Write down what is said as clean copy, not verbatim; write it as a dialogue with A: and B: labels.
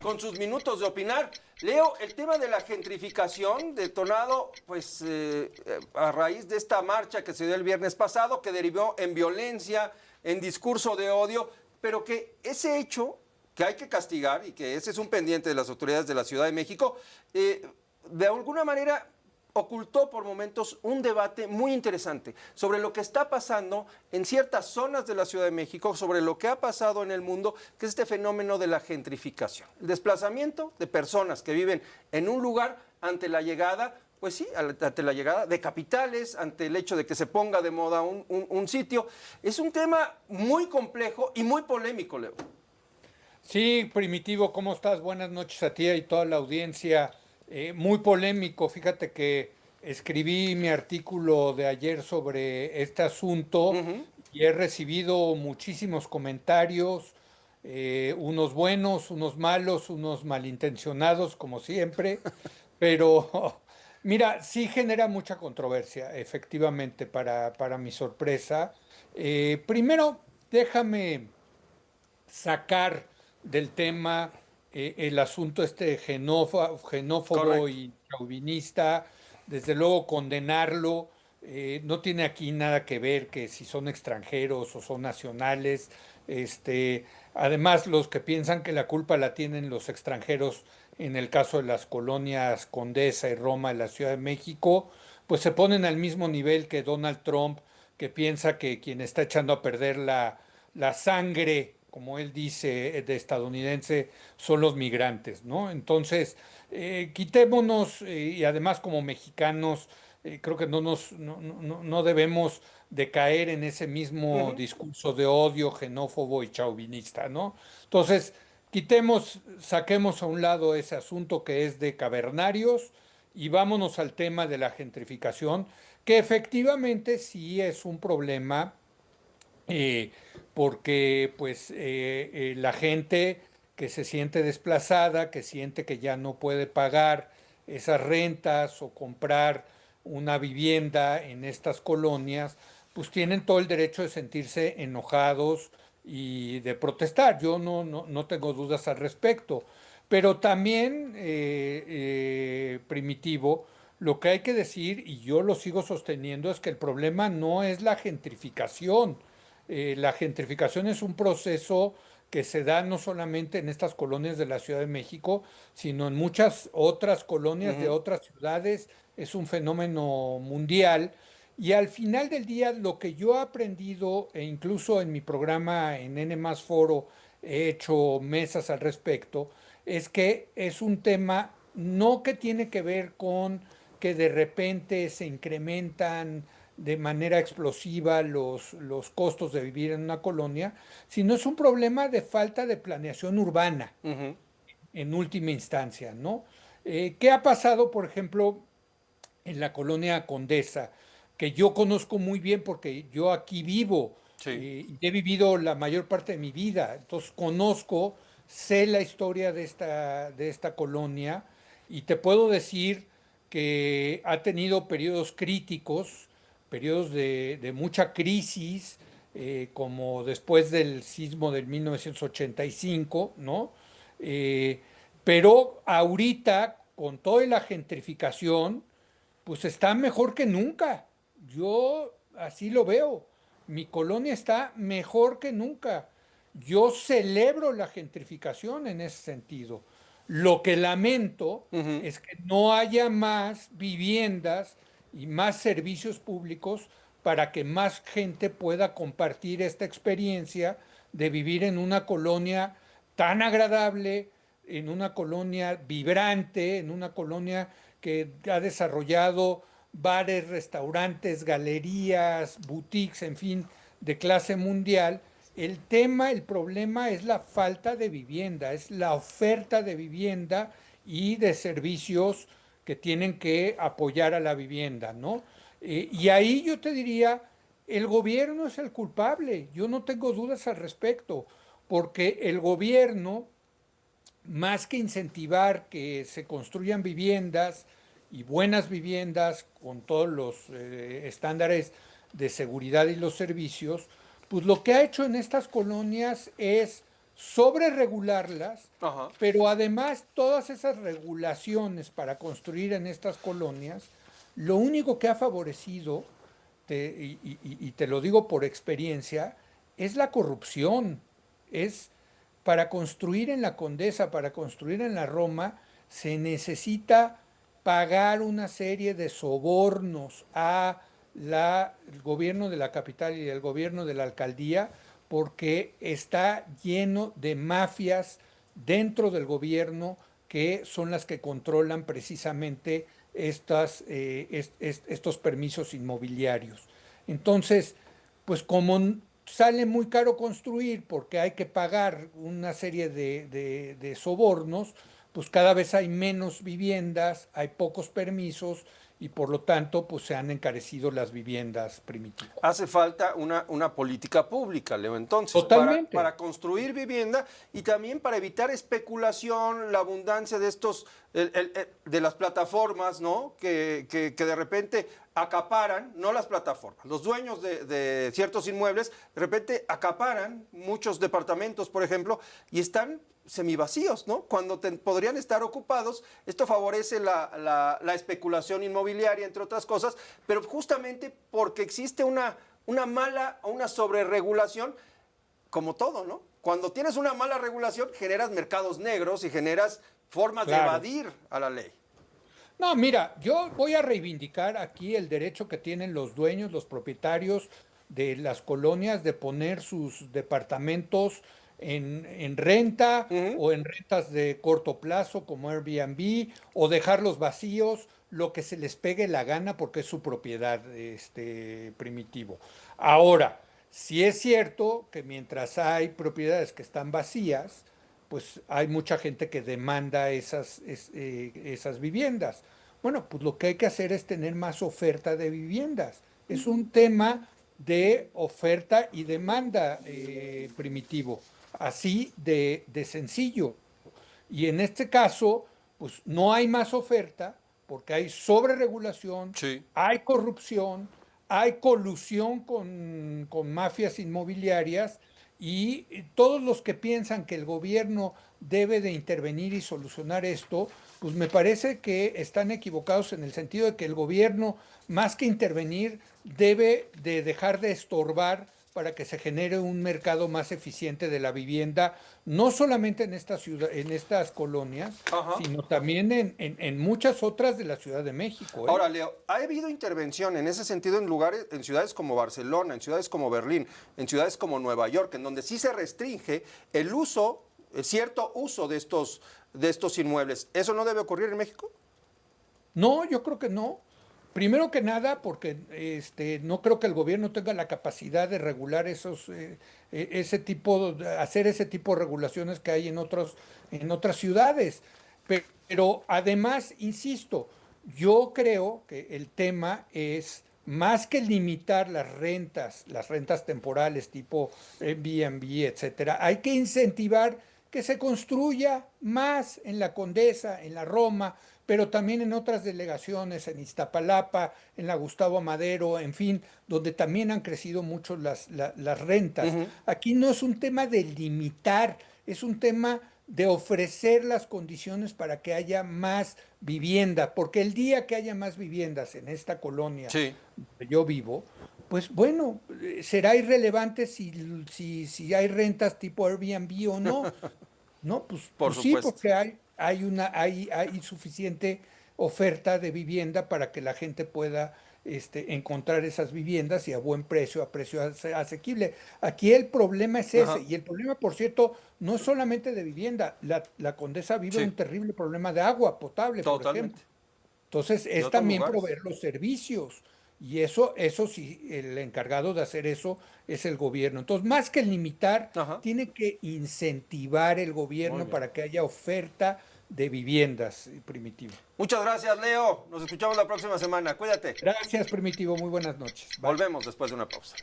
A: con sus minutos de opinar. Leo, el tema de la gentrificación detonado pues a raíz de esta marcha que se dio el viernes pasado, que derivó en violencia, en discurso de odio, pero que ese hecho que hay que castigar y que ese es un pendiente de las autoridades de la Ciudad de México, de alguna manera ocultó por momentos un debate muy interesante sobre lo que está pasando en ciertas zonas de la Ciudad de México, sobre lo que ha pasado en el mundo, que es este fenómeno de la gentrificación, el desplazamiento de personas que viven en un lugar ante la llegada, pues sí, ante la llegada de capitales, ante el hecho de que se ponga de moda un sitio. Es un tema muy complejo y muy polémico, Leo.
B: Sí, Primitivo, ¿cómo estás? Buenas noches a ti y toda la audiencia. Muy polémico, fíjate que escribí mi artículo de ayer sobre este asunto
A: Ujú.
B: y he recibido muchísimos comentarios, unos buenos, unos malos, unos malintencionados, como siempre, pero mira, sí genera mucha controversia, efectivamente, para mi sorpresa. Primero, déjame sacar del tema el asunto este xenófobo
A: Correcto.
B: y chauvinista, desde luego condenarlo, no tiene aquí nada que ver que si son extranjeros o son nacionales, además los que piensan que la culpa la tienen los extranjeros en el caso de las colonias Condesa y Roma de la Ciudad de México, pues se ponen al mismo nivel que Donald Trump, que piensa que quien está echando a perder la sangre, como él dice, de estadounidense, son los migrantes, ¿no? Entonces, quitémonos, y además como mexicanos, creo que no debemos de caer en ese mismo
A: Ujú.
B: discurso de odio xenófobo y chauvinista, ¿no? Entonces, saquemos a un lado ese asunto que es de cavernarios y vámonos al tema de la gentrificación, que efectivamente sí es un problema eh, porque pues la gente que se siente desplazada, que siente que ya no puede pagar esas rentas o comprar una vivienda en estas colonias, pues tienen todo el derecho de sentirse enojados y de protestar. Yo no tengo dudas al respecto. Pero también, Primitivo, lo que hay que decir, y yo lo sigo sosteniendo, es que el problema no es la gentrificación. La gentrificación es un proceso que se da no solamente en estas colonias de la Ciudad de México, sino en muchas otras colonias de
A: Ujú.
B: otras ciudades. Es un fenómeno mundial. Y al final del día, lo que yo he aprendido, e incluso en mi programa en N más Foro he hecho mesas al respecto, es que es un tema no que tiene que ver con que de repente se incrementan de manera explosiva los costos de vivir en una colonia, sino es un problema de falta de planeación urbana
A: Ujú.
B: en última instancia, ¿no? ¿Qué ha pasado, por ejemplo, en la colonia Condesa, que yo conozco muy bien porque yo aquí vivo
A: Sí.
B: y he vivido la mayor parte de mi vida, entonces conozco, sé la historia de esta colonia y te puedo decir que ha tenido periodos críticos, periodos de mucha crisis, como después del sismo del 1985, ¿no? Eh, pero ahorita, con toda la gentrificación, pues está mejor que nunca. Yo así lo veo. Mi colonia está mejor que nunca. Yo celebro la gentrificación en ese sentido. Lo que lamento
A: Ujú.
B: es que no haya más viviendas y más servicios públicos para que más gente pueda compartir esta experiencia de vivir en una colonia tan agradable, en una colonia vibrante, en una colonia que ha desarrollado bares, restaurantes, galerías, boutiques, en fin, de clase mundial. El tema, el problema es la falta de vivienda, es la oferta de vivienda y de servicios que tienen que apoyar a la vivienda, ¿no? Y ahí yo te diría, el gobierno es el culpable, yo no tengo dudas al respecto, porque el gobierno más que incentivar que se construyan viviendas y buenas viviendas con todos los estándares de seguridad y los servicios, pues lo que ha hecho en estas colonias es sobre regularlas,
A: Ajá.
B: pero además todas esas regulaciones para construir en estas colonias, lo único que ha favorecido, y te lo digo por experiencia, es la corrupción. Es para construir en la Condesa, para construir en la Roma, se necesita pagar una serie de sobornos a el gobierno de la capital y el gobierno de la alcaldía, porque está lleno de mafias dentro del gobierno que son las que controlan precisamente estos permisos inmobiliarios. Entonces, pues como sale muy caro construir porque hay que pagar una serie de sobornos, pues cada vez hay menos viviendas, hay pocos permisos y por lo tanto pues se han encarecido las viviendas primitivas.
A: Hace falta una política pública, Leo, entonces,
B: Totalmente.
A: para construir vivienda y también para evitar especulación, la abundancia de estos, de las plataformas, ¿no? Que de repente acaparan, no las plataformas, los dueños de ciertos inmuebles, de repente acaparan muchos departamentos, por ejemplo, y están semivacíos, ¿no? Cuando podrían estar ocupados. Esto favorece la especulación inmobiliaria, entre otras cosas, pero justamente porque existe una mala o una sobreregulación, como todo, ¿no? Cuando tienes una mala regulación, generas mercados negros y generas formas de
B: Claro.
A: evadir a la ley.
B: No, mira, yo voy a reivindicar aquí el derecho que tienen los dueños, los propietarios de las colonias de poner sus departamentos en renta
A: Ujú.
B: o en rentas de corto plazo como Airbnb o dejarlos vacíos, lo que se les pegue la gana porque es su propiedad, primitivo. Ahora, sí es cierto que mientras hay propiedades que están vacías, pues hay mucha gente que demanda esas viviendas. Bueno, pues lo que hay que hacer es tener más oferta de viviendas. Es un tema de oferta y demanda, primitivo, así de sencillo. Y en este caso, pues no hay más oferta porque hay sobreregulación,
A: Sí.
B: hay corrupción, hay colusión con mafias inmobiliarias y todos los que piensan que el gobierno debe de intervenir y solucionar esto, pues me parece que están equivocados en el sentido de que el gobierno, más que intervenir, debe de dejar de estorbar para que se genere un mercado más eficiente de la vivienda, no solamente en esta ciudad, en estas colonias,
A: Ajá.
B: sino también en muchas otras de la Ciudad de México, ¿eh?
A: Ahora, Leo, ha habido intervención en ese sentido en lugares, en ciudades como Barcelona, en ciudades como Berlín, en ciudades como Nueva York, en donde sí se restringe el uso, el cierto uso de estos inmuebles. ¿Eso no debe ocurrir en México?
B: No, yo creo que no. Primero que nada, porque no creo que el gobierno tenga la capacidad de regular hacer ese tipo de regulaciones que hay en otras ciudades. Pero además, insisto, yo creo que el tema es más que limitar las rentas temporales tipo Airbnb, etcétera, hay que incentivar que se construya más en la Condesa, en la Roma, pero también en otras delegaciones, en Iztapalapa, en la Gustavo Madero, en fin, donde también han crecido mucho las rentas.
A: Ujú.
B: Aquí no es un tema de limitar, es un tema de ofrecer las condiciones para que haya más vivienda, porque el día que haya más viviendas en esta colonia
A: Sí,
B: donde yo vivo, pues bueno, será irrelevante si hay rentas tipo Airbnb o no. No, pues,
A: por
B: pues sí,
A: supuesto.
B: porque hay suficiente oferta de vivienda para que la gente pueda encontrar esas viviendas y a buen precio, a precio asequible. Aquí el problema es ese,
A: Ajá.
B: y el problema, por cierto, no es solamente de vivienda. La Condesa vive
A: Sí,
B: un terrible problema de agua potable, por ejemplo.
A: totalmente.
B: Entonces,
A: De
B: es
A: otros
B: también
A: lugares.
B: proveer los servicios. Y eso sí, el encargado de hacer eso es el gobierno. Entonces, más que limitar,
A: Ajá.
B: tiene que incentivar el
A: Muy
B: gobierno
A: bien.
B: para que haya oferta de viviendas, Primitivo.
A: Muchas gracias, Leo. Nos escuchamos la próxima semana. Cuídate.
B: Gracias, Primitivo. Muy buenas noches. Bye.
A: Volvemos después de una pausa.